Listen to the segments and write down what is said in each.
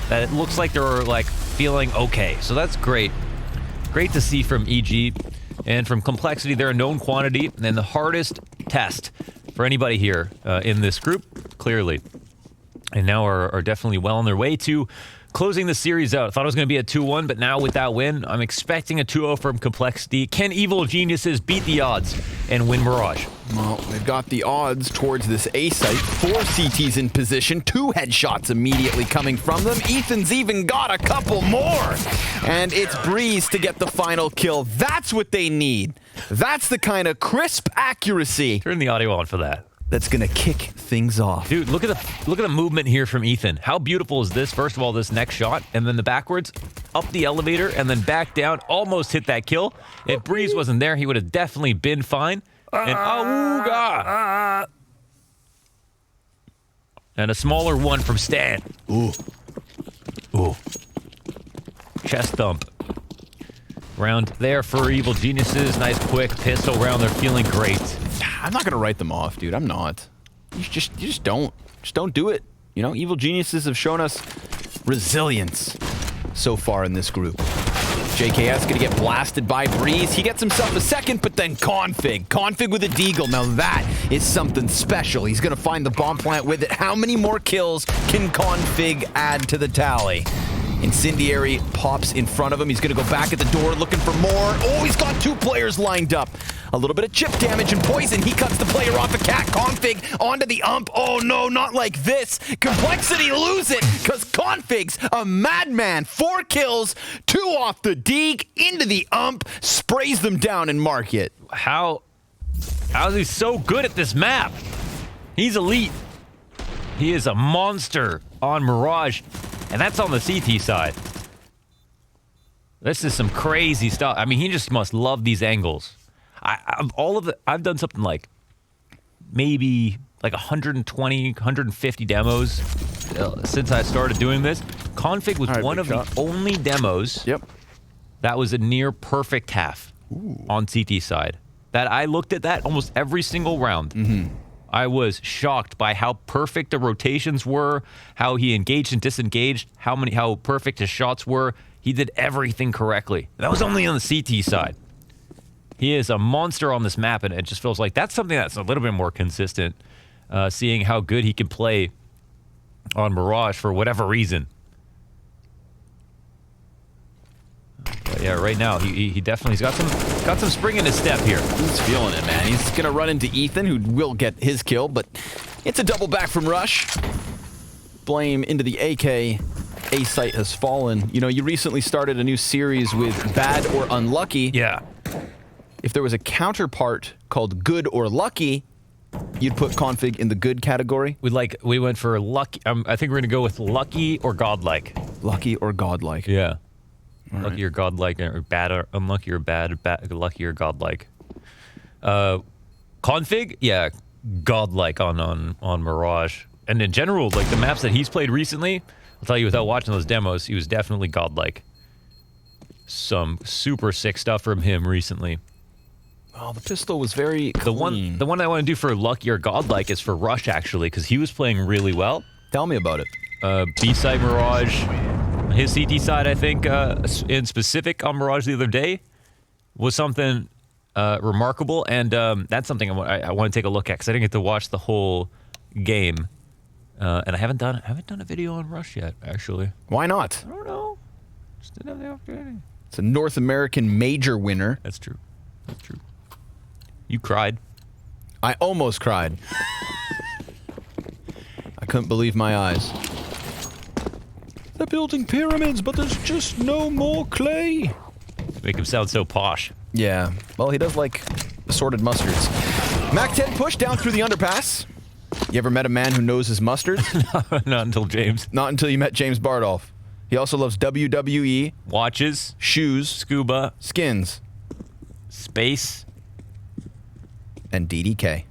that it looks like they're like feeling okay. So that's great. Great to see from EG. And from Complexity, they're a known quantity and the hardest test for anybody here in this group, clearly. And now are definitely well on their way to closing the series out. I thought it was going to be a 2-1, but now with that win, I'm expecting a 2-0 from Complexity. Can Evil Geniuses beat the odds and win Mirage? Well, they've got the odds towards this A site. 4 CTs in position, 2 headshots immediately coming from them. Ethan's even got a couple more. And it's Breeze to get the final kill. That's what they need. That's the kind of crisp accuracy. Turn the audio on for that. That's gonna kick things off. Dude, look at the movement here from Ethan. How beautiful is this? First of all, this next shot, and then the backwards, up the elevator, and then back down. Almost hit that kill. If Breeze wasn't there, he would have definitely been fine. And Awooga! And a smaller one from Stan. Ooh. Ooh. Chest thump. Round there for Evil Geniuses. Nice quick pistol round. They're feeling great. I'm not gonna write them off, dude. I'm not. You just don't do it. You know, Evil Geniuses have shown us resilience so far in this group. JKS gonna get blasted by Breeze. He gets himself a second, but then Config with a deagle. Now that is something special. He's gonna find the bomb plant with it. How many more kills can Config add to the tally? Incendiary pops in front of him. He's gonna go back at the door looking for more. Oh, he's got 2 players lined up. A little bit of chip damage and poison. He cuts the player off the cat. Config onto the ump. Oh no, not like this. Complexity lose it because Config's a madman. 4 kills, 2 off the deeg, into the ump, sprays them down and mark it. How is he so good at this map? He's elite. He is a monster on Mirage, and that's on the CT side. This is some crazy stuff. I mean, he just must love these angles. I've done something like maybe like 120, 150 demos since I started doing this. Config was one of the only demos that was a near perfect half on CT side. That I looked at that almost every single round. I was shocked by how perfect the rotations were, how he engaged and disengaged, how perfect his shots were. He did everything correctly. That was only on the CT side. He is a monster on this map, and it just feels like that's something that's a little bit more consistent, seeing how good he can play on Mirage for whatever reason. But yeah, right now, he definitely's got some spring in his step here. He's feeling it, man. He's going to run into Ethan, who will get his kill, but it's a double back from Rush. Blame into the AK. A site has fallen. You know, you recently started a new series with Bad or Unlucky. Yeah. If there was a counterpart called Good or Lucky, you'd put Config in the good category? We went for lucky. I think we're going to go with lucky or godlike. Lucky or godlike. Yeah. All lucky right. or godlike, or bad or unlucky or bad, lucky or godlike. Config? Yeah, godlike on Mirage. And in general, like the maps that he's played recently, I'll tell you without watching those demos, he was definitely godlike. Some super sick stuff from him recently. Oh, the pistol was very clean. The one I want to do for lucky or godlike is for Rush, actually, because he was playing really well. Tell me about it. B-side Mirage, his CT side, I think, in specific on Mirage the other day, was something remarkable, and that's something I want to take a look at, because I didn't get to watch the whole game, and I haven't done a video on Rush yet, actually. Why not? I don't know. Just didn't have the opportunity. It's a North American major winner. That's true. That's true. You cried. I almost cried. I couldn't believe my eyes. They're building pyramids, but there's just no more clay. Make him sound so posh. Yeah. Well, he does like assorted mustards. Mac 10 push down through the underpass. You ever met a man who knows his mustards? Not until James. Not until you met James Bardolph. He also loves WWE. Watches. Shoes. Scuba. Skins. Space. And DDK.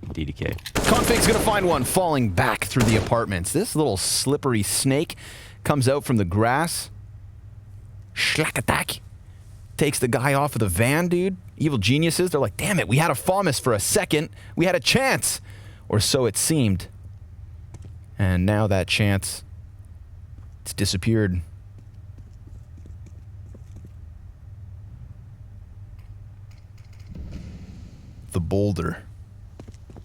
DDK. Config's gonna find one falling back through the apartments. This little slippery snake comes out from the grass. Schlack attack. Takes the guy off of the van, dude. Evil Geniuses, they're like, damn it, we had a FAMAS for a second. We had a chance. Or so it seemed. And now that chance It's disappeared. The boulder.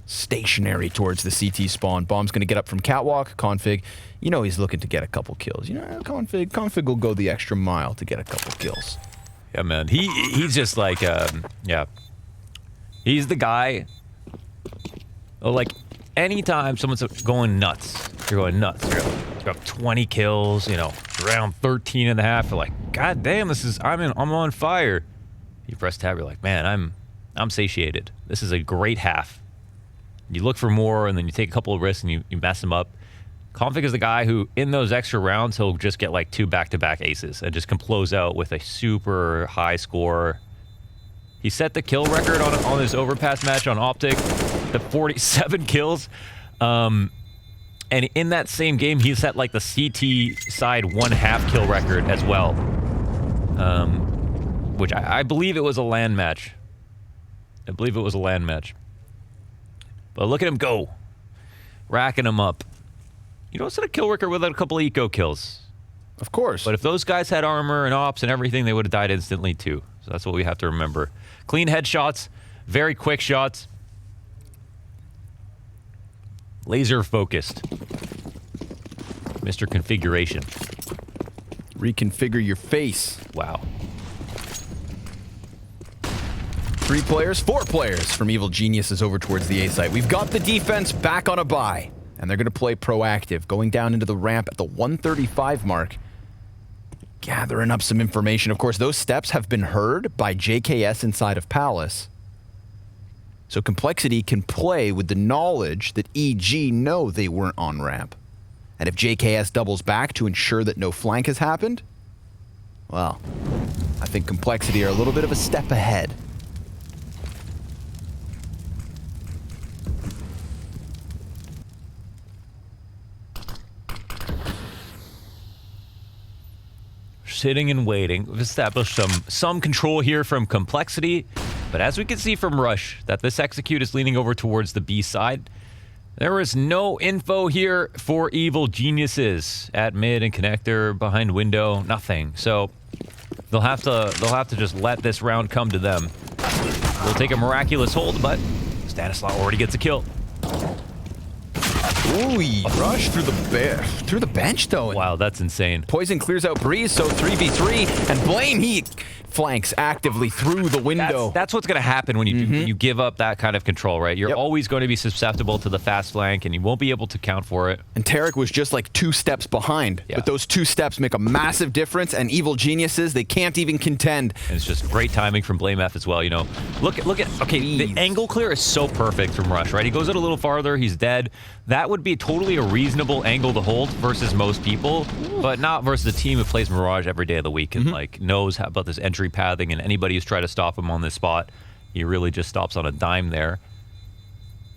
Stationary towards the CT spawn. Bomb's going to get up from catwalk. Config, you know he's looking to get a couple kills. You know, Config will go the extra mile to get a couple kills. Yeah, man. He's just like, yeah. He's the guy. Oh, like, anytime someone's going nuts, you're going nuts. You're got 20 kills, you know, around 13 and a half. You're like, God damn, I'm on fire. You press tab, you're like, man, I'm satiated. This is a great half. You look for more, and then you take a couple of risks, and you mess them up. Config is the guy who, in those extra rounds, he'll just get like 2 back-to-back aces and just can close out with a super high score. He set the kill record on his overpass match on Optic, the 47 kills. And in that same game, he set like the CT side 1/2 kill record as well. Which I believe it was a LAN match. I believe it was a LAN match. But look at him go. Racking him up. You don't set a kill record without a couple of eco kills. Of course. But if those guys had armor and ops and everything, they would have died instantly too. So that's what we have to remember. Clean headshots, very quick shots. Laser focused. Mr. Configuration. Reconfigure your face. Wow. 3 players, 4 players from Evil Geniuses over towards the A site. We've got the defense back on a bye, and they're going to play proactive, going down into the ramp at the 135 mark, gathering up some information. Of course, those steps have been heard by JKS inside of Palace. So Complexity can play with the knowledge that EG know they weren't on ramp. And if JKS doubles back to ensure that no flank has happened, well, I think Complexity are a little bit of a step ahead. Sitting and waiting. We've established some control here from Complexity, but as we can see from Rush, that this execute is leaning over towards the B side. There is no info here for Evil Geniuses at mid and connector, behind window, nothing. So they'll have to just let this round come to them. We'll take a miraculous hold, but Stanislaw already gets a kill. Ooh, Rush through the bench though. Wow, that's insane. Poison clears out Breeze, so 3v3, and Blame, he flanks actively through the window. That's what's going to happen when you give up that kind of control, right? You're always going to be susceptible to the fast flank, and you won't be able to count for it. And Tarek was just like 2 steps behind, but those 2 steps make a massive difference, and Evil Geniuses, they can't even contend. And it's just great timing from Blame F as well, you know. Look at, okay, the angle clear is so perfect from Rush, right? He goes out a little farther, he's dead. That would be totally a reasonable angle to hold versus most people, but not versus a team who plays Mirage every day of the week and like knows about this entry pathing, and anybody who's tried to stop him on this spot, he really just stops on a dime there.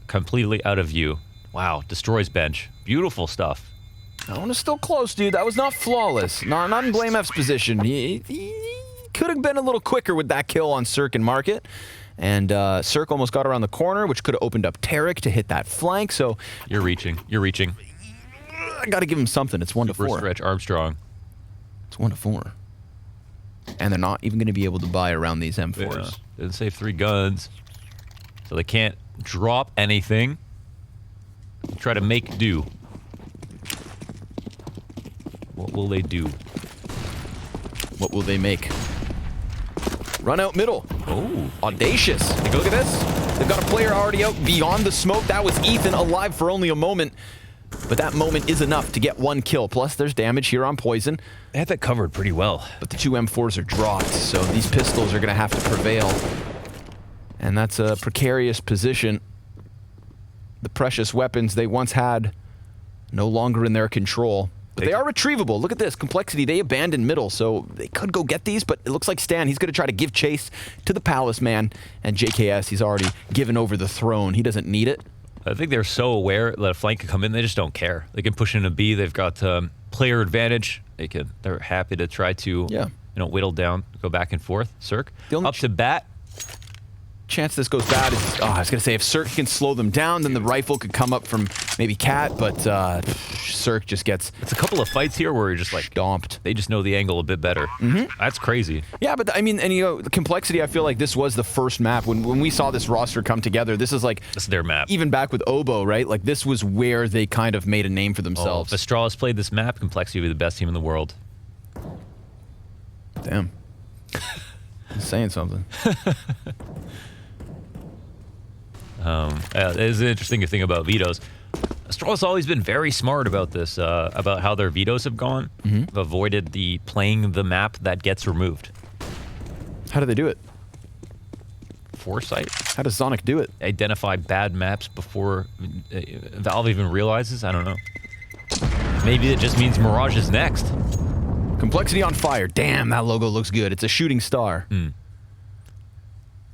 Completely out of view. Wow, destroys bench. Beautiful stuff. That one is still close, dude. That was not flawless. Not in Blame F's position. He could have been a little quicker with that kill on Cirque and Market. And Cirque almost got around the corner, which could have opened up Tarek to hit that flank, so... You're reaching. I gotta give him something. It's 1 to 4. Super stretch Armstrong. It's 1 to 4. And they're not even going to be able to buy around these M4s. Yeah. Didn't save 3 guns. So they can't drop anything. Try to make do. What will they do? What will they make? Run out middle. Oh. Audacious. Take a look at this. They've got a player already out beyond the smoke. That was Ethan, alive for only a moment. But that moment is enough to get 1 kill. Plus, there's damage here on Poison. They had that covered pretty well. But the 2 M4s are dropped, so these pistols are going to have to prevail. And that's a precarious position. The precious weapons they once had no longer in their control. But they are retrievable. Look at this. Complexity, they abandoned middle, so they could go get these, but it looks like Stan, he's going to try to give chase to the Palace man. And JKS, he's already given over the throne. He doesn't need it. I think they're so aware that a flank can come in, they just don't care. They can push in a B. They've got player advantage. They're happy to try to whittle down, go back and forth. Cirque, up to bat. chance this goes bad is, I was going to say, if Cirque can slow them down, then the rifle could come up from maybe Cat, but Cirque just gets... It's a couple of fights here where you're just like... stomped. They just know the angle a bit better. That's crazy. Yeah, but I mean, and you know, the Complexity, I feel like this was the first map. When we saw this roster come together, this is like... This is their map. Even back with Oboe, right? Like, this was where they kind of made a name for themselves. If Astralis played this map, Complexity would be the best team in the world. Damn. I'm saying something. It is an interesting thing about vetoes. Astralis always been very smart about this, about how their vetoes have gone. Avoided the playing the map that gets removed. How do they do it? Foresight. How does Sonic do it? Identify bad maps before Valve even realizes? I don't know. Maybe it just means Mirage is next. Complexity on fire. Damn, that logo looks good. It's a shooting star.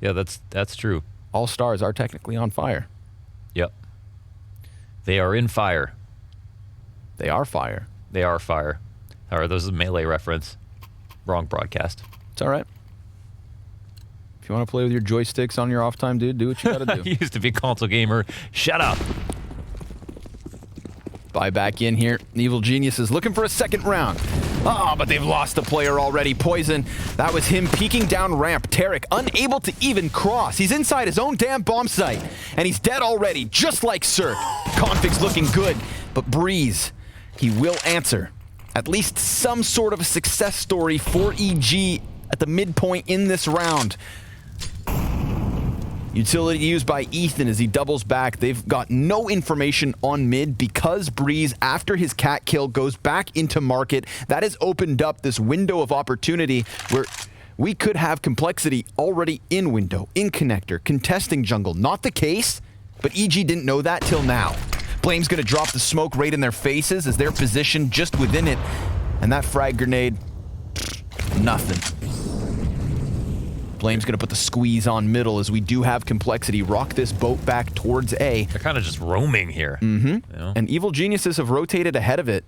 Yeah, that's true. All stars are technically on fire. Yep. They are in fire. They are fire. They are fire. All right, this is a Melee reference. Wrong broadcast. It's all right. If you want to play with your joysticks on your off time, dude, do what you gotta do. You used to be a console gamer. Shut up. Buy back in here. Evil Genius is looking for a second round. But they've lost a player already. Poison. That was him peeking down ramp. Tarek, unable to even cross. He's inside his own damn bomb site. And he's dead already, just like Cirque. Config's looking good. But Breeze, he will answer. At least some sort of a success story for EG at the midpoint in this round. Utility used by Ethan as he doubles back. They've got no information on mid because Breeze, after his cat kill, goes back into market. That has opened up this window of opportunity where we could have Complexity already in window, in connector, contesting jungle. Not the case, but EG didn't know that till now. Blame's going to drop the smoke right in their faces as they're positioned just within it. And that frag grenade, nothing. Blame's going to put the squeeze on middle as we do have Complexity rock this boat back towards A. They're kind of just roaming here. You know? And Evil Geniuses have rotated ahead of it.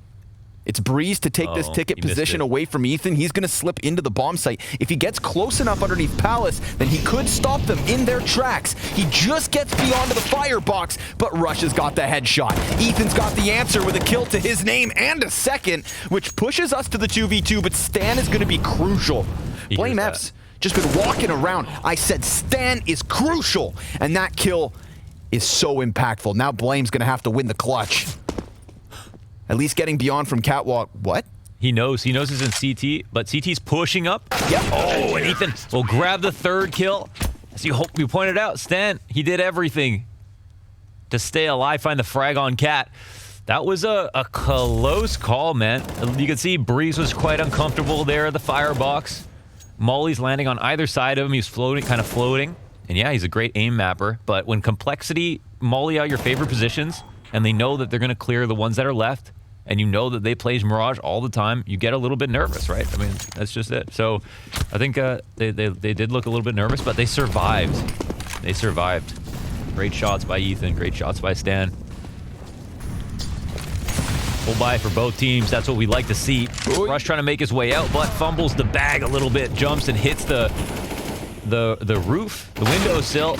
It's Breeze to take this ticket position away from Ethan. He's going to slip into the bomb site. If he gets close enough underneath Palace, then he could stop them in their tracks. He just gets beyond the firebox, but Rush has got the headshot. Ethan's got the answer with a kill to his name and a second, which pushes us to the 2v2, but Stan is going to be crucial. Blame F's just been walking around. I said Stan is crucial, and that kill is so impactful. Now Blame's going to have to win the clutch. At least getting beyond from Catwalk. What? He knows he's in CT, but CT's pushing up. Yep. Oh, and Ethan will grab the third kill. As you pointed out, Stan, he did everything to stay alive, find the frag on Cat. That was a close call, man. You can see Breeze was quite uncomfortable there at the firebox. Molly's landing on either side of him. He's floating, kind of floating. And yeah, he's a great aim mapper. But when Complexity Molly out your favorite positions, and they know that they're going to clear the ones that are left, and you know that they play Mirage all the time, you get a little bit nervous, right? I mean, that's just it. So I think they did look a little bit nervous, but they survived. They survived. Great shots by Ethan. Great shots by Stan. Full buy for both teams. That's what we like to see. Rush trying to make his way out, but fumbles the bag a little bit, jumps and hits the roof, the windowsill.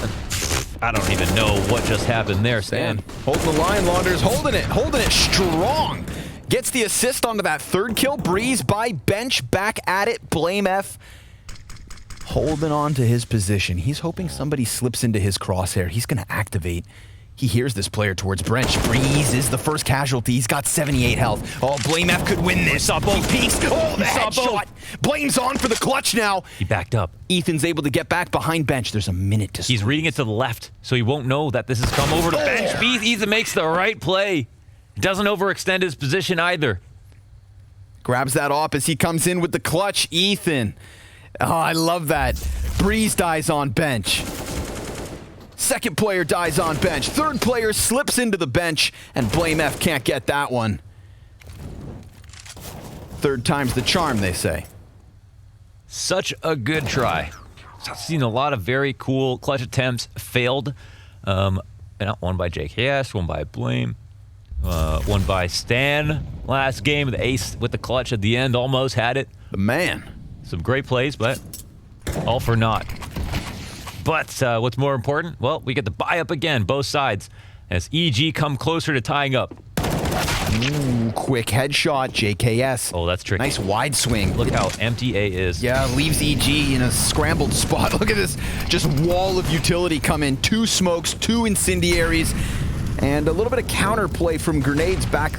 I don't even know what just happened there, Stan. Holding the line, Launders, holding it strong. Gets the assist onto that third kill. Breeze by bench, back at it. Blame F. Holding on to his position. He's hoping somebody slips into his crosshair. He's going to activate. He hears this player towards Branch. Breeze is the first casualty. He's got 78 health. Oh, Blame F could win this. He peeks. Oh, the headshot. Blame's on for the clutch now. He backed up. Ethan's able to get back behind bench. There's a minute to He's reading it to the left, so he won't know that this has come over to bench. Ethan makes the right play. Doesn't overextend his position either. Grabs that op as he comes in with the clutch. Ethan. Oh, I love that. Breeze dies on bench. Second player dies on bench. Third player slips into the bench, and Blame F can't get that one. Third time's the charm, they say. Such a good try. I've seen a lot of very cool clutch attempts failed. And one by JKS, one by Blame, one by Stan. Last game, the ace with the clutch at the end, almost had it. The man. Some great plays, but all for naught. But what's more important? Well, we get the buy up again, both sides, as EG come closer to tying up. Ooh, quick headshot, JKS. Oh, that's tricky. Nice wide swing. Look how empty A is. Yeah, leaves EG in a scrambled spot. Look at this, just wall of utility come in. 2 smokes, 2 incendiaries, and a little bit of counterplay from grenades back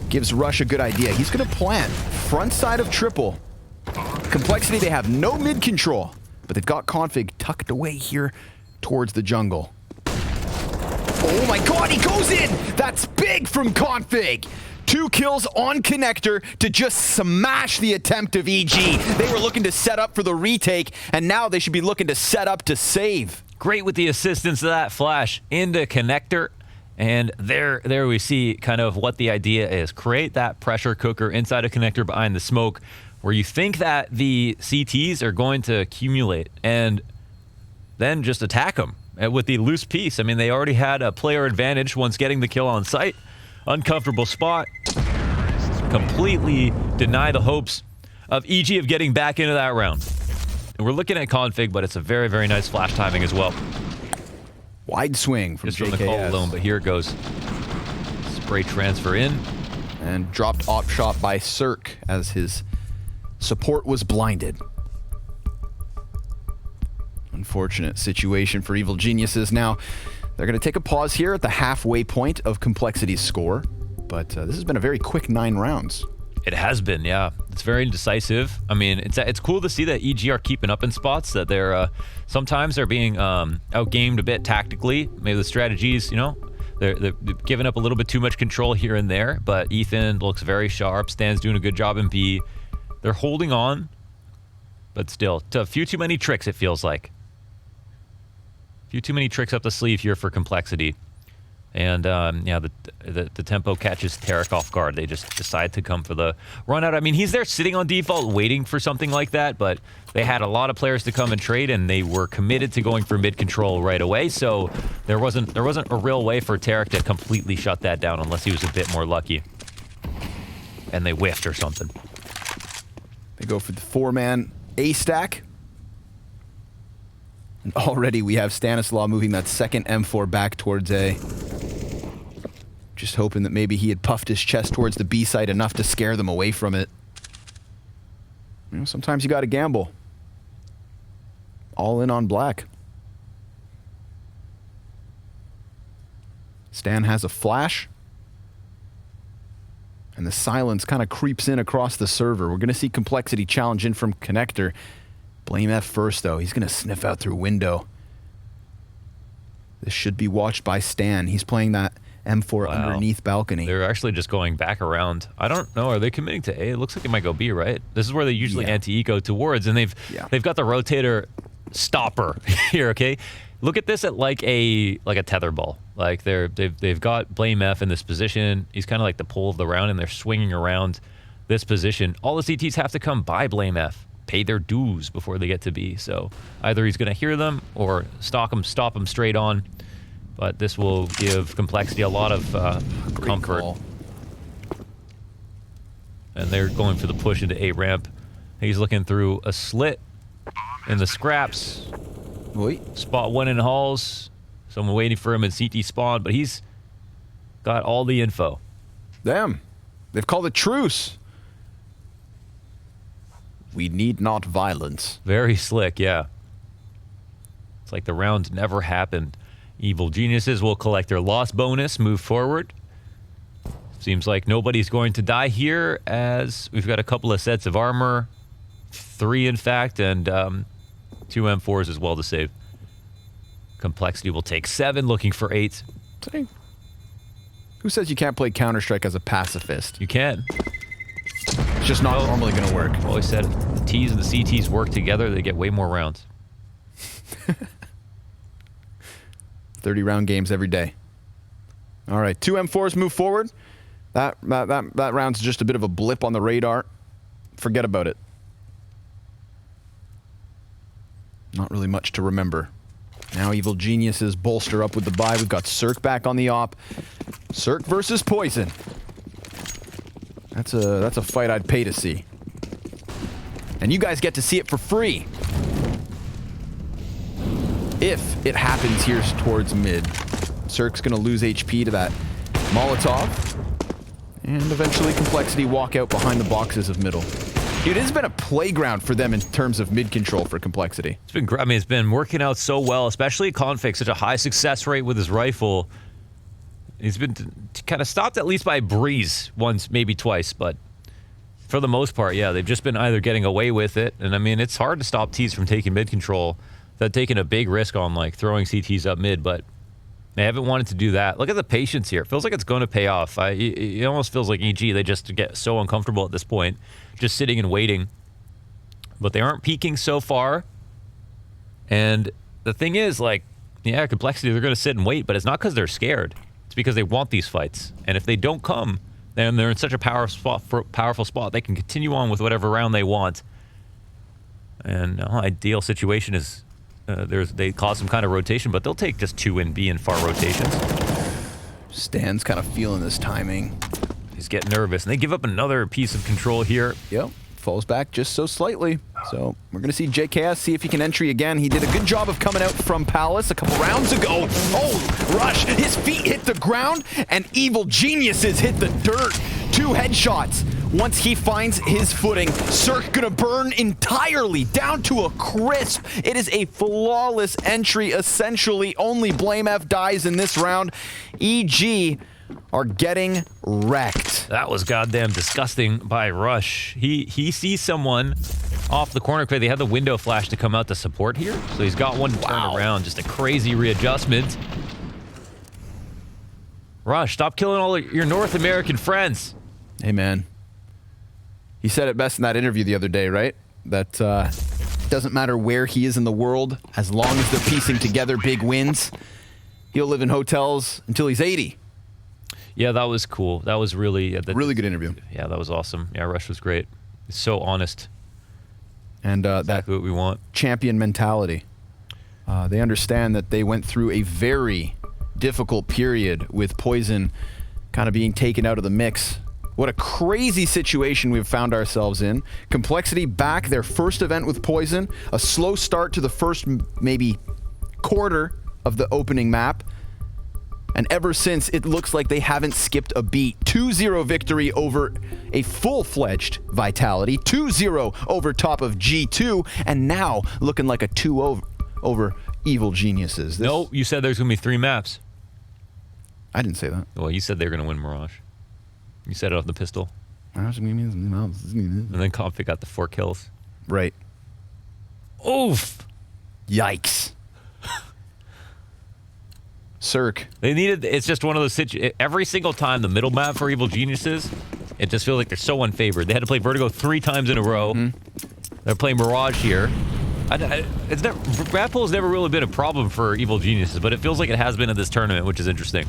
gives Rush a good idea. He's going to plant front side of triple. Complexity, they have no mid control, but they've got config tucked away here towards the jungle. Oh my god, he goes in! That's big from config! 2 kills on connector to just smash the attempt of EG. They were looking to set up for the retake, and now they should be looking to set up to save. Great with the assistance of that flash into connector. And there we see kind of what the idea is. Create that pressure cooker inside a connector behind the smoke where you think that the CTs are going to accumulate and then just attack them with the loose piece. I mean, they already had a player advantage once getting the kill on site. Uncomfortable spot. Completely deny the hopes of EG of getting back into that round. And we're looking at config, but it's a very, very nice flash timing as well. Wide swing from Just JKS. from the call alone, but here it goes. Spray transfer in. And dropped op shot by Cirque as his support was blinded. Unfortunate situation for Evil Geniuses. Now, they're going to take a pause here at the halfway point of Complexity's score, but this has been a very quick 9 rounds. It has been, yeah. It's very indecisive. I mean, it's cool to see that EG are keeping up in spots, that they're sometimes they're being outgamed a bit tactically. Maybe the strategies, you know, they're giving up a little bit too much control here and there, but Ethan looks very sharp. Stan's doing a good job in B. They're holding on, but still, a few too many tricks, it feels like. A few too many tricks up the sleeve here for Complexity. And, yeah, the tempo catches Tarek off guard. They just decide to come for the run out. I mean, he's there sitting on default waiting for something like that, but they had a lot of players to come and trade, and they were committed to going for mid control right away, so there wasn't a real way for Tarek to completely shut that down unless he was a bit more lucky. And they whiffed or something. They go for the 4-man A stack. And already we have Stanislaw moving that second M4 back towards A. Just hoping that maybe he had puffed his chest towards the B site enough to scare them away from it. You know, sometimes you got to gamble. All in on black. Stan has a flash. And the silence kind of creeps in across the server. We're going to see Complexity challenge in from connector. Blame F first, though. He's going to sniff out through window. This should be watched by Stan. He's playing that M4 underneath balcony. They're actually just going back around. I don't know. Are they committing to A? It looks like it might go B, right? This is where they usually anti-eco towards, and they've got the rotator stopper here. Okay, look at this at like a tetherball. Like they've got Blame F in this position. He's kind of like the pole of the round, and they're swinging around this position. All the CTs have to come by Blame F, pay their dues before they get to B. So either he's going to hear them or stop them straight on. But this will give Complexity a lot of comfort. Call. And they're going for the push into A ramp. He's looking through a slit in the scraps. Wait. Spot one in halls. Someone waiting for him in CT spawn, but he's got all the info. Damn. They've called a truce. We need not violence. Very slick, yeah. It's like the round never happened. Evil Geniuses will collect their loss bonus, move forward. Seems like nobody's going to die here, as we've got a couple of sets of armor. 3, in fact, and 2 M4s as well to save. Complexity will take 7, looking for 8. Who says you can't play Counter-Strike as a pacifist? You can. It's just not normally going to work. I've always said the T's and the CTs work together, they get way more rounds. 30-round games every day. All right, 2 M4s move forward. That round's just a bit of a blip on the radar. Forget about it. Not really much to remember. Now Evil Geniuses bolster up with the buy. We've got Cirque back on the op. Cirque versus Poison. That's a fight I'd pay to see. And you guys get to see it for free. if it happens here towards mid. Cirque's going to lose HP to that Molotov. And eventually Complexity walk out behind the boxes of middle. Dude, it has been a playground for them in terms of mid control for Complexity. It's been, I mean, it's been working out so well, especially Config, such a high success rate with his rifle. He's been kind of stopped at least by Breeze once, maybe twice, but for the most part, yeah, they've just been either getting away with it, and I mean, it's hard to stop T's from taking mid control. They're taking a big risk on like throwing CTs up mid, but they haven't wanted to do that. Look at the patience here. It feels like it's going to pay off. It almost feels like EG, they just get so uncomfortable at this point, just sitting and waiting. But they aren't peaking so far. And the thing is, like, yeah, Complexity, they're going to sit and wait, but it's not because they're scared. It's because they want these fights. And if they don't come, then they're in such a powerful spot. They can continue on with whatever round they want. And ideal situation is they cause some kind of rotation, but they'll take just 2 in B in far rotations. Stan's kind of feeling this timing. He's getting nervous, and they give up another piece of control here. Yep, falls back just so slightly. So we're going to see JKS see if he can entry again. He did a good job of coming out from Palace a couple rounds ago. Oh, Rush, his feet hit the ground, and Evil Geniuses hit the dirt. 2 headshots. Once he finds his footing, Cirque gonna burn entirely down to a crisp. It is a flawless entry, essentially. Only Blame F dies in this round. EG are getting wrecked. That was goddamn disgusting by Rush. He sees someone off the corner. They had the window flash to come out to support here, so he's got one to turn around. Just a crazy readjustment. Rush, stop killing all your North American friends. Hey, man. He said it best in that interview the other day, right? That doesn't matter where he is in the world, as long as they're piecing together big wins, he'll live in hotels until he's 80. Yeah, that was cool. That was really... really good interview. Yeah, that was awesome. Yeah, Rush was great. He's so honest. And exactly what we want. Champion mentality. They understand that they went through a very difficult period with Poison kind of being taken out of the mix. What a crazy situation we've found ourselves in. Complexity back, their first event with Poison. A slow start to the first maybe quarter of the opening map. And ever since, it looks like they haven't skipped a beat. 2-0 victory over a full-fledged Vitality. 2-0 over top of G2. And now looking like a 2-0 over Evil Geniuses. No, you said there's going to be 3 maps. I didn't say that. Well, you said they were going to win Mirage. You said it off the pistol. And then Config got the 4 kills. Right. Oof. Yikes. Cirque. They needed, it's just one of those situations. Every single time the middle map for Evil Geniuses, it just feels like they're so unfavored. They had to play Vertigo 3 times in a row. They're playing Mirage here. Map pool has never really been a problem for Evil Geniuses, but it feels like it has been in this tournament, which is interesting.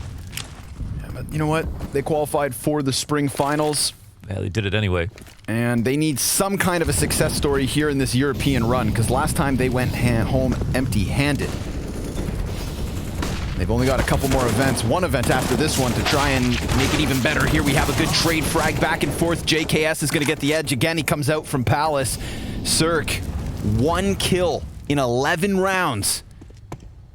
You know what? They qualified for the spring finals. Yeah, they did it anyway. And they need some kind of a success story here in this European run, because last time they went home empty-handed. They've only got a couple more events, one event after this one to try and make it even better. Here we have a good trade frag back and forth. JKS is going to get the edge. Again, he comes out from Palace. Cirque, 1 kill in 11 rounds.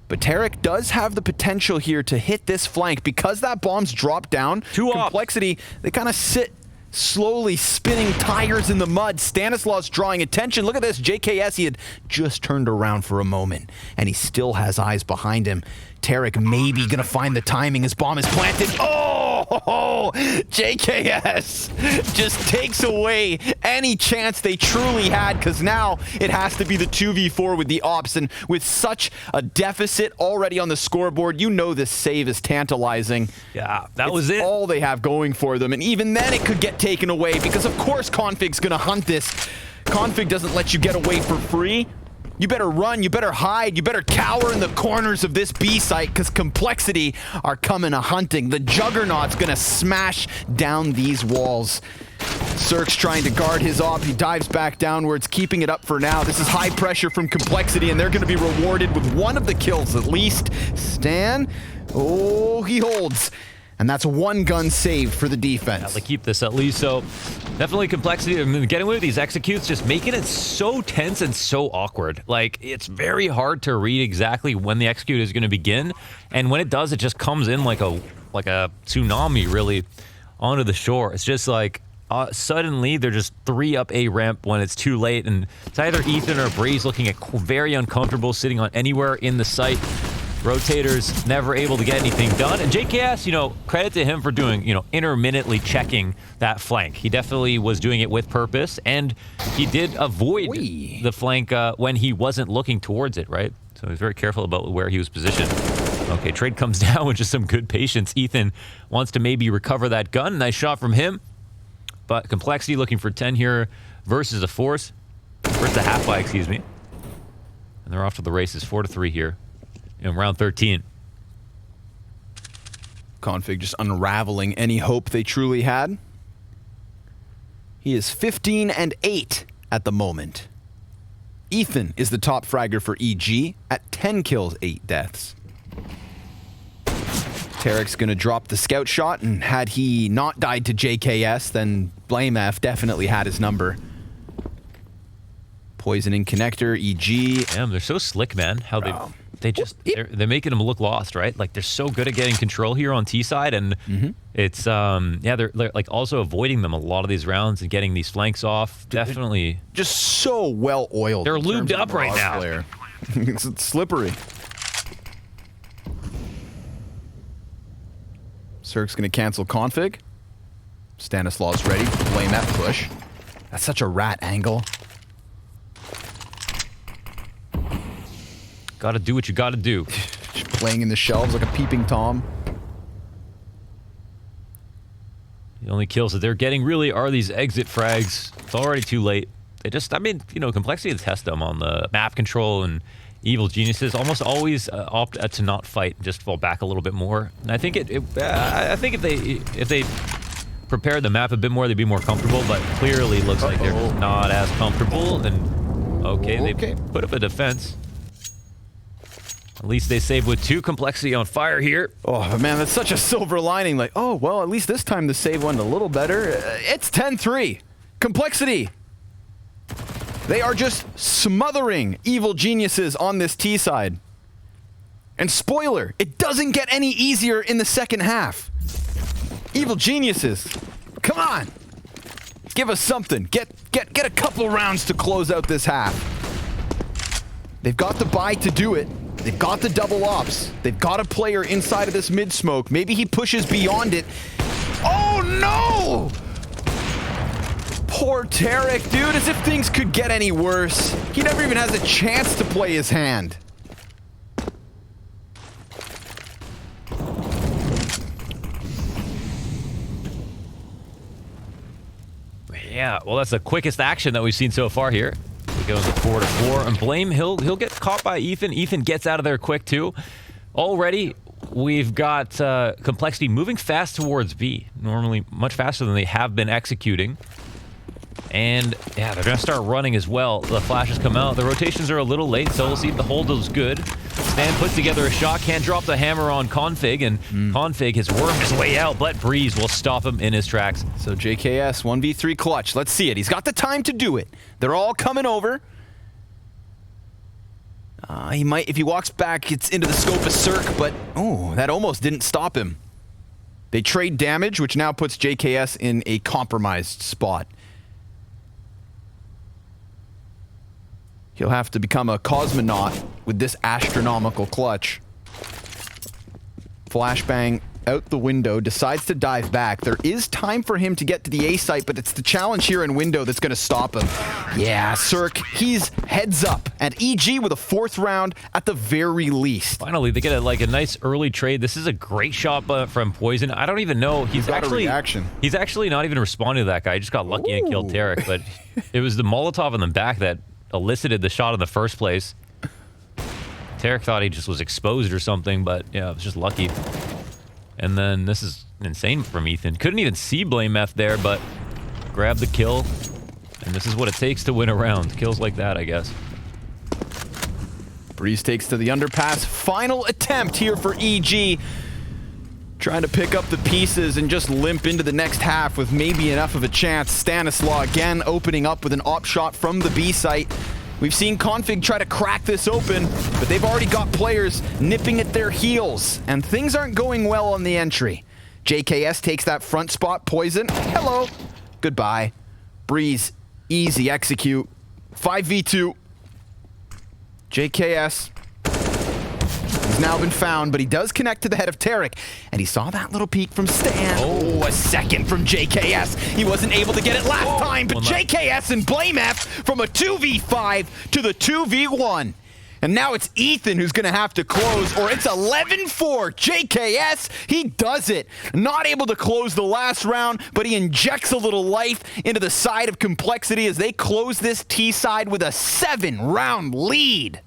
But Tarek does have the potential here to hit this flank because that bomb's dropped down. Complexity, they kind of sit slowly spinning tires in the mud. Stanislaus drawing attention. Look at this. JKS, he had just turned around for a moment, and he still has eyes behind him. Tarek maybe going to find the timing. His bomb is planted. Oh, JKS just takes away any chance they truly had, because now it has to be the 2v4 with the ops, and with such a deficit already on the scoreboard, you know this save is tantalizing. Yeah, that was it. All they have going for them, and even then it could get taken away, because of course Config's going to hunt this. Config doesn't let you get away for free. You better run, you better hide, you better cower in the corners of this B site, because Complexity are coming a-hunting. The Juggernaut's gonna smash down these walls. Cirque's trying to guard his op. He dives back downwards, keeping it up for now. This is high pressure from Complexity, and they're gonna be rewarded with one of the kills at least. Stan, oh, he holds. And that's one gun saved for the defense. They keep this at least. So definitely complexity. I mean, getting away with these executes, just making it so tense and so awkward. Like, it's very hard to read exactly when the execute is going to begin. And when it does, it just comes in like a tsunami, really, onto the shore. It's just like, suddenly they're just 3 up a ramp when it's too late. And it's either Ethan or Breeze looking at very uncomfortable, sitting on anywhere in the site. Rotators never able to get anything done. And JKS, you know, credit to him for doing, you know, intermittently checking that flank. He definitely was doing it with purpose, and he did avoid the flank when he wasn't looking towards it, right? So he was very careful about where he was positioned. Okay, trade comes down with just some good patience. Ethan wants to maybe recover that gun. Nice shot from him. But Complexity looking for 10 here versus a Force. Versus a half-by, excuse me. And they're off to the races, 4-3 here in round 13. Config just unraveling any hope they truly had. He is 15-8 at the moment. Ethan is the top fragger for EG at 10 kills, 8 deaths. Tarek's gonna drop the scout shot, and had he not died to JKS, then Blame F definitely had his number. Poisoning connector, EG. Damn, they're so slick, man. How they're making them look lost, right? Like, they're so good at getting control here on T side, and it's yeah, they're like also avoiding them a lot of these rounds and getting these flanks off. Definitely, just so well oiled. They're lubed up right now. It's slippery. Cirque's gonna cancel config. Stanislaus ready to blame that push. That's such a rat angle. Gotta do what you gotta do. Just playing in the shelves like a peeping Tom. The only kills that they're getting really are these exit frags. It's already too late. They just, I mean, you know, Complexity to test them on the map control, and Evil Geniuses almost always opt to not fight, just fall back a little bit more. And I think I think if they prepared the map a bit more, they'd be more comfortable. But clearly, looks like they're just not as comfortable. And okay, they put up a defense. At least they save with 2. Complexity on fire here. Oh, man, that's such a silver lining. Like, oh, well, at least this time the save went a little better. It's 10-3. Complexity. They are just smothering Evil Geniuses on this T side. And spoiler, it doesn't get any easier in the second half. Evil Geniuses, come on. Give us something. Get a couple rounds to close out this half. They've got the buy to do it. They've got the double ops. They've got a player inside of this mid smoke. Maybe he pushes beyond it. Oh no! Poor Tarek, dude, as if things could get any worse. He never even has a chance to play his hand. Yeah, well, that's the quickest action that we've seen so far here. It goes to 4-4, and Blame, he'll get caught by Ethan. Ethan gets out of there quick too. Already, we've got Complexity moving fast towards B. Normally much faster than they have been executing. And yeah, they're gonna start running as well. The flashes come out. The rotations are a little late, so we'll see if the hold is good. Stan puts together a shot, can't drop the hammer on Config, and Config has wormed his way out, but Breeze will stop him in his tracks. So JKS 1v3 clutch. Let's see it. He's got the time to do it. They're all coming over. He might, if he walks back, it's into the scope of Cirque, but oh, that almost didn't stop him. They trade damage, which now puts JKS in a compromised spot. He'll have to become a cosmonaut with this astronomical clutch. Flashbang out the window, decides to dive back. There is time for him to get to the A site, but it's the challenge here in window that's going to stop him. Yeah, Cirque, he's heads up. And EG with a 4th round at the very least. Finally, they get a nice early trade. This is a great shot from Poison. I don't even know. He's actually not even responding to that guy. He just got lucky and killed Tarek, but it was the Molotov in the back that elicited the shot in the first place. Tarek thought he just was exposed or something, but yeah, it was just lucky. And then this is insane from Ethan. Couldn't even see Blame F there, but grabbed the kill. And this is what it takes to win a round. Kills like that, I guess. Breeze takes to the underpass. Final attempt here for EG. Trying to pick up the pieces and just limp into the next half with maybe enough of a chance. Stanislaw again opening up with an op shot from the B site. We've seen Config try to crack this open, but they've already got players nipping at their heels, and things aren't going well on the entry. JKS takes that front spot. Poison, hello, goodbye. Breeze, easy execute. 5v2. JKS has now been found, but he does connect to the head of Tarek, and he saw that little peek from Stan. Oh, a second from JKS. He wasn't able to get it last time, but JKS and Blame F from a 2v5 to the 2v1. And now it's Ethan who's going to have to close, or it's 11-4. JKS, he does it. Not able to close the last round, but he injects a little life into the side of Complexity as they close this T side with a 7-round lead.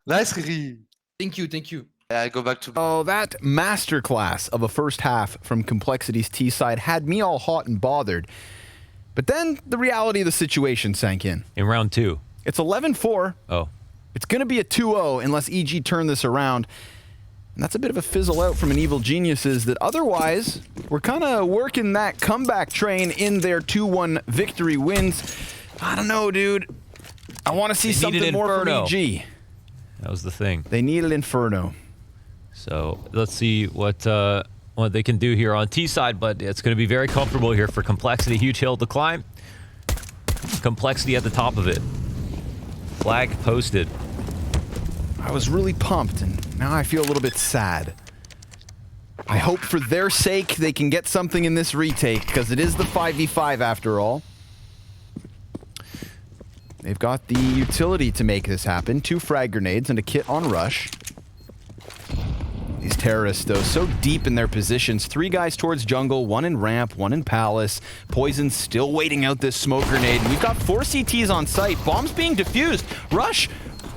Nice, Riri. Thank you, thank you. I go back to... Oh, that masterclass of a first half from Complexity's T side had me all hot and bothered. But then the reality of the situation sank in. In round 2. It's 11-4. Oh. It's going to be a 2-0 unless EG turn this around. And that's a bit of a fizzle out from an Evil Geniuses that otherwise were kind of working that comeback train in their 2-1 victory wins. I don't know, dude. I want to see something more from EG. That was the thing. They needed Inferno. So let's see what they can do here on T side, but it's going to be very comfortable here for Complexity. Huge hill to climb. Complexity at the top of it. Flag posted. I was really pumped, and now I feel a little bit sad. I hope for their sake they can get something in this retake, because it is the 5v5 after all. They've got the utility to make this happen. 2 frag grenades and a kit on rush. These terrorists, though, so deep in their positions. 3 guys towards jungle, 1 in ramp, 1 in palace. Poison still waiting out this smoke grenade. We've got 4 CTs on site. Bombs being defused. Rush!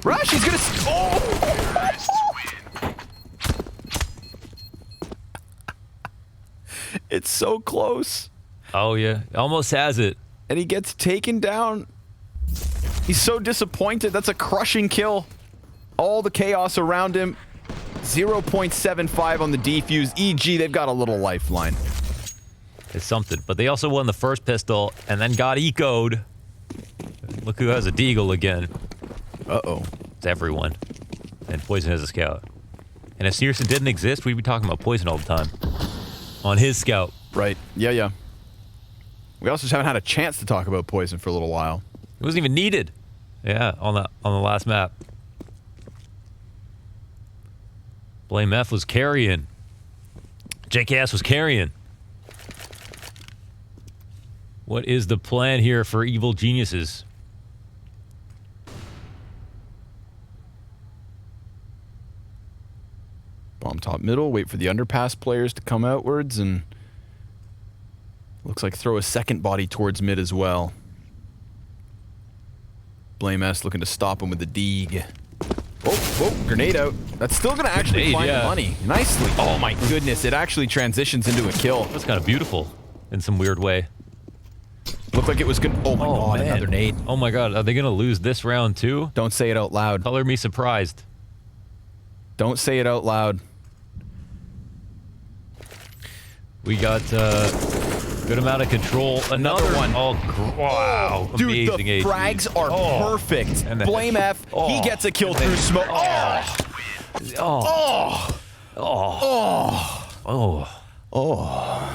Rush, he's gonna... Oh! It's so close. Oh, yeah. Almost has it. And he gets taken down. He's so disappointed. That's a crushing kill. All the chaos around him. 0.75 on the defuse. EG, they've got a little lifeline. It's something. But they also won the first pistol and then got ecoed. Look who has a deagle again. Uh-oh. It's everyone. And Poison has a scout. And if Searson didn't exist, we'd be talking about Poison all the time. On his scout. Right. Yeah, yeah. We also just haven't had a chance to talk about Poison for a little while. It wasn't even needed. Yeah, on the last map. Blame F was carrying. JKS was carrying. What is the plan here for Evil Geniuses? Bomb top middle, wait for the underpass players to come outwards, and looks like throw a second body towards mid as well. Blame S looking to stop him with the Deeg. Oh, grenade out. That's still going to actually find the money. Nicely. Oh my goodness, it actually transitions into a kill. That's kind of beautiful in some weird way. Looked like it was good. Oh my god, man. another nade. Oh my god, are they going to lose this round too? Don't say it out loud. Color me surprised. Don't say it out loud. We got good amount of control. Another one. Oh, wow. Dude, amazing the frags are perfect. And Blame F, he gets a kill through smoke.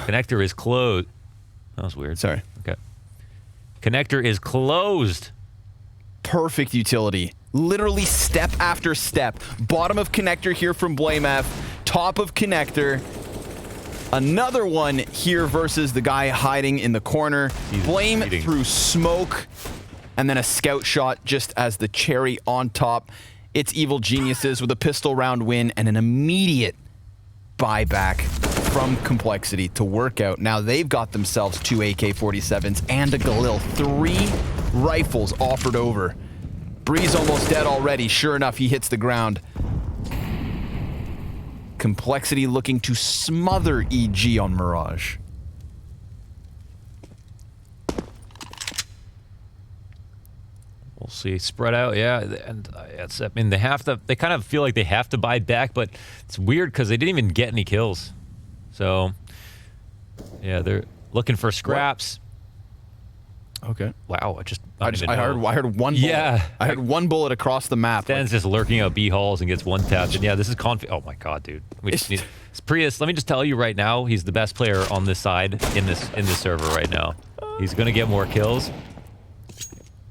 Connector is closed. That was weird. Sorry. Okay. Connector is closed. Perfect utility. Literally step after step. Bottom of connector here from Blame F. Top of connector. Another one here versus the guy hiding in the corner. Blame through smoke. And then a scout shot just as the cherry on top. It's Evil Geniuses with a pistol round win and an immediate buyback from Complexity to work out. Now they've got themselves 2 AK-47s and a Galil. 3 rifles offered over. Breeze almost dead already. Sure enough, he hits the ground. Complexity looking to smother EG on Mirage. We'll see. Spread out, yeah. And it's, I mean, they kind of feel like they have to buy back, but it's weird because they didn't even get any kills. So, yeah, they're looking for scraps. Okay. Wow, I heard one bullet. Yeah. I heard one bullet across the map. Stan's just lurking out B halls and gets one tapped. And yeah, this is Oh my god, dude. We just need Prius. Let me just tell you right now, he's the best player on this side in this server right now. He's gonna get more kills.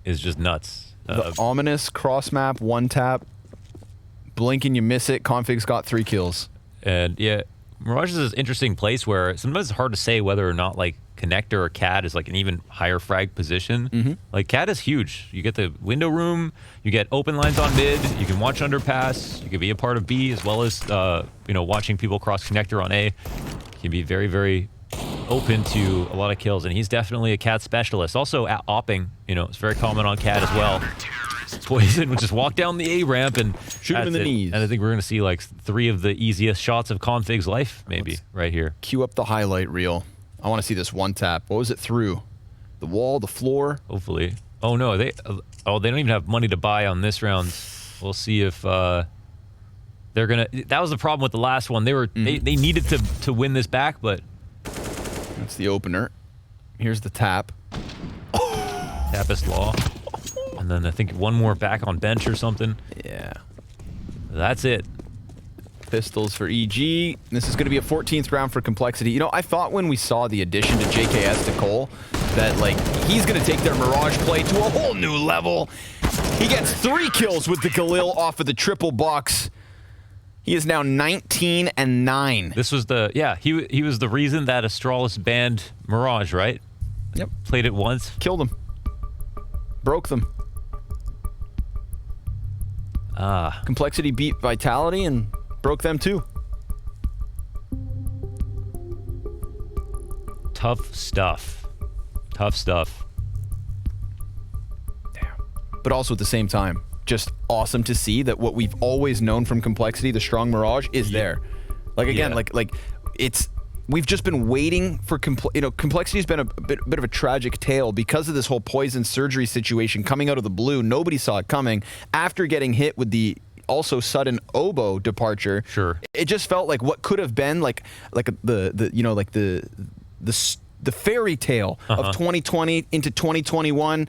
Is just nuts. The ominous cross map, one tap, blink and you miss it. Config's got 3 kills. And yeah, Mirage is this interesting place where sometimes it's hard to say whether or not like Connector or CAD is like an even higher frag position. Like CAD is huge. You get the window room, you get open lines on mid, you can watch underpass, you can be a part of B as well as you know, watching people cross Connector on A. You can be very, very open to a lot of kills, and he's definitely a CAD specialist. Also at opping, you know, it's very common on CAD as well. Poison would just walk down the A ramp and shoot him in the knees. And I think we're gonna see like 3 of the easiest shots of Config's life, maybe right here. Cue up the highlight reel. I want to see this one tap. What was it through? The wall, the floor? Hopefully. Oh no, they don't even have money to buy on this round. We'll see if they're gonna. That was the problem with the last one. They needed to win this back, but that's the opener. Here's the tap. Tapist Law. And then I think one more back on bench or something. Yeah. That's it. Pistols for EG. This is going to be a 14th round for Complexity. You know, I thought when we saw the addition to JKS to Cole that, like, he's going to take their Mirage play to a whole new level. He gets 3 kills with the Galil off of the triple box. He is now 19-9. This was the, yeah, he was the reason that Astralis banned Mirage, right? Yep. Played it once. Killed them. Broke them. Complexity beat Vitality and broke them too. Tough stuff. Tough stuff. Damn. But also at the same time, just awesome to see that what we've always known from Complexity, the strong Mirage, is there. Like again, like it's we've just been waiting for Complexity's been a bit of a tragic tale because of this whole poison surgery situation coming out of the blue. Nobody saw it coming. After getting hit with the also sudden Oboe departure, sure, it just felt like what could have been like the you know, like the fairy tale of 2020 into 2021.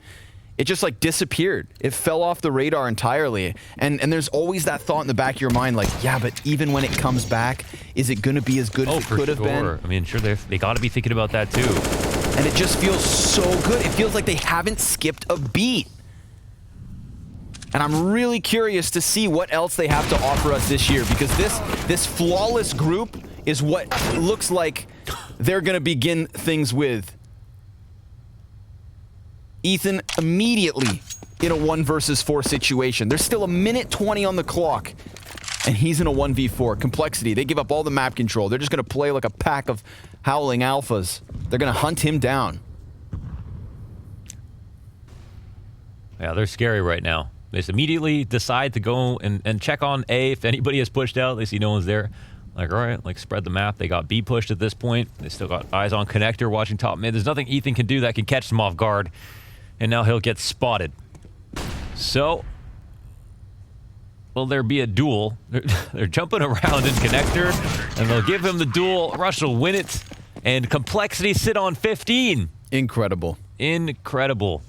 It just like disappeared. It fell off the radar entirely. And there's always that thought in the back of your mind, like, yeah, but even when it comes back, is it going to be as good as it could have been? I mean, sure, they got to be thinking about that too. And it just feels so good. It feels like they haven't skipped a beat. And I'm really curious to see what else they have to offer us this year, because this flawless group is what looks like they're going to begin things with. Ethan immediately in a 1 versus 4 situation. There's still 1:20 on the clock, and he's in a 1v4. Complexity, they give up all the map control. They're just going to play like a pack of howling alphas. They're going to hunt him down. Yeah, they're scary right now. They just immediately decide to go and check on A. If anybody has pushed out, they see no one's there. Like, all right, like, spread the map. They got B pushed at this point. They still got eyes on Connector watching top mid. There's nothing Ethan can do that can catch them off guard. And now he'll get spotted. So, will there be a duel? They're jumping around in Connector, and they'll give him the duel. Rush will win it, and Complexity sit on 15. Incredible. Incredible.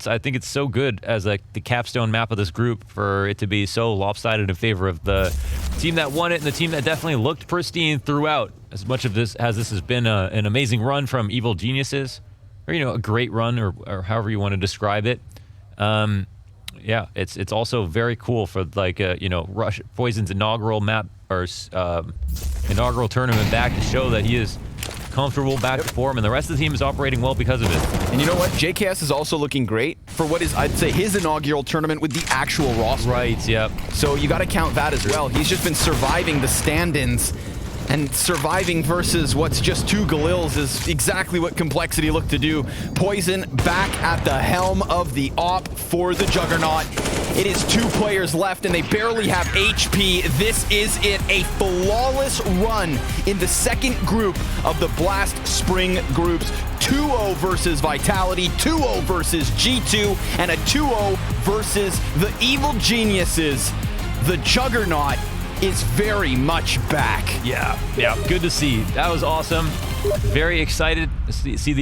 I think it's so good as like the capstone map of this group for it to be so lopsided in favor of the team that won it and the team that definitely looked pristine throughout. As much of this as this has been an amazing run from Evil Geniuses, or you know, a great run, or however you want to describe it. Yeah, it's also very cool for like you know, Rush Poison's inaugural map or inaugural tournament back to show that he is comfortable back to form, and the rest of the team is operating well because of it. And you know what? JKS is also looking great for what is, I'd say, his inaugural tournament with the actual roster. Right, yep. So you got to count that as well. He's just been surviving the stand-ins And surviving versus what's just 2 Galils is exactly what Complexity looked to do. Poison back at the helm of the op for the Juggernaut. It is 2 players left and they barely have HP. This is it, a flawless run in the second group of the Blast Spring groups. 2-0 versus Vitality, 2-0 versus G2, and a 2-0 versus the Evil Geniuses. The Juggernaut is very much back. Yeah, good to see. That was awesome. Very excited to see these